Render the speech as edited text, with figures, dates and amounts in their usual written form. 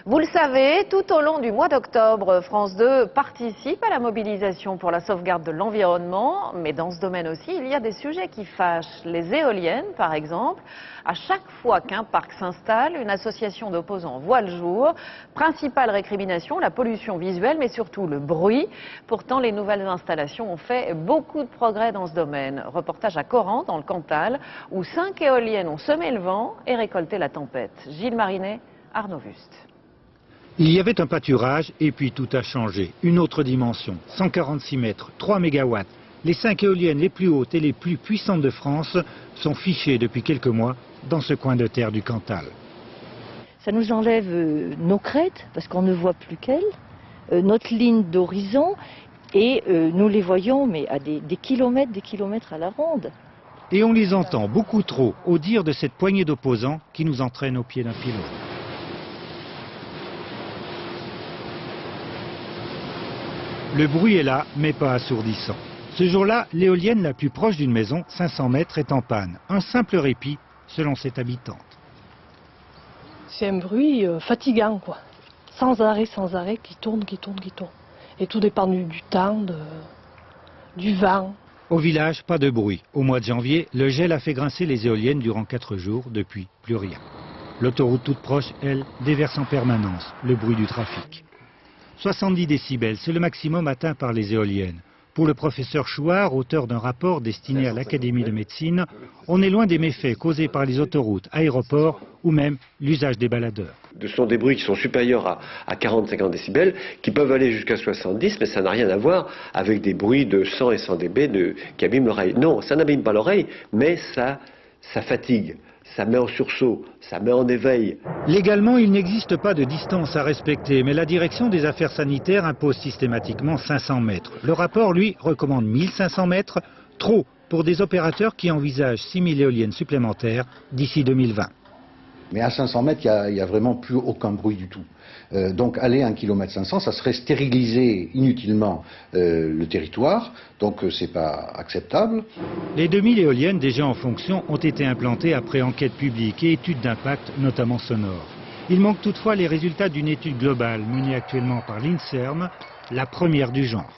Vous le savez, tout au long du mois d'octobre, France 2 participe à la mobilisation pour la sauvegarde de l'environnement. Mais dans ce domaine aussi, il y a des sujets qui fâchent. Les éoliennes, par exemple. À chaque fois qu'un parc s'installe, une association d'opposants voit le jour. Principale récrimination, la pollution visuelle, mais surtout le bruit. Pourtant, les nouvelles installations ont fait beaucoup de progrès dans ce domaine. Reportage à Coran, dans le Cantal, où 5 éoliennes ont semé le vent et récolté la tempête. Gilles Marinet, Arnaud Wust. Il y avait un pâturage et puis tout a changé. Une autre dimension, 146 mètres, 3 mégawatts. Les 5 éoliennes les plus hautes et les plus puissantes de France sont fichées depuis quelques mois dans ce coin de terre du Cantal. Ça nous enlève nos crêtes parce qu'on ne voit plus qu'elles, notre ligne d'horizon et nous les voyons mais à des kilomètres à la ronde. Et on les entend beaucoup trop au dire de cette poignée d'opposants qui nous entraîne au pied d'un pylône. Le bruit est là, mais pas assourdissant. Ce jour-là, l'éolienne la plus proche d'une maison, 500 mètres, est en panne. Un simple répit, selon cette habitante. C'est un bruit fatigant, quoi. Sans arrêt, qui tourne. Et tout dépend du temps, du vent. Au village, pas de bruit. Au mois de janvier, le gel a fait grincer les éoliennes durant 4 jours. Depuis, plus rien. L'autoroute toute proche, elle, déverse en permanence le bruit du trafic. 70 décibels, c'est le maximum atteint par les éoliennes. Pour le professeur Chouard, auteur d'un rapport destiné à l'Académie de médecine, on est loin des méfaits causés par les autoroutes, aéroports ou même l'usage des baladeurs. Ce sont des bruits qui sont supérieurs à 40-50 décibels, qui peuvent aller jusqu'à 70, mais ça n'a rien à voir avec des bruits de 100 et 100 dB qui abîment l'oreille. Non, ça n'abîme pas l'oreille, mais ça fatigue. Ça met en sursaut, ça met en éveil. Légalement, il n'existe pas de distance à respecter, mais la direction des affaires sanitaires impose systématiquement 500 mètres. Le rapport, lui, recommande 1500 mètres, trop pour des opérateurs qui envisagent 6000 éoliennes supplémentaires d'ici 2020. Mais à 500 mètres, il n'y a vraiment plus aucun bruit du tout. Donc aller à 1,5 km, ça serait stériliser inutilement le territoire, donc c'est pas acceptable. Les 2000 éoliennes déjà en fonction ont été implantées après enquête publique et études d'impact, notamment sonore. Il manque toutefois les résultats d'une étude globale menée actuellement par l'INSERM, la première du genre.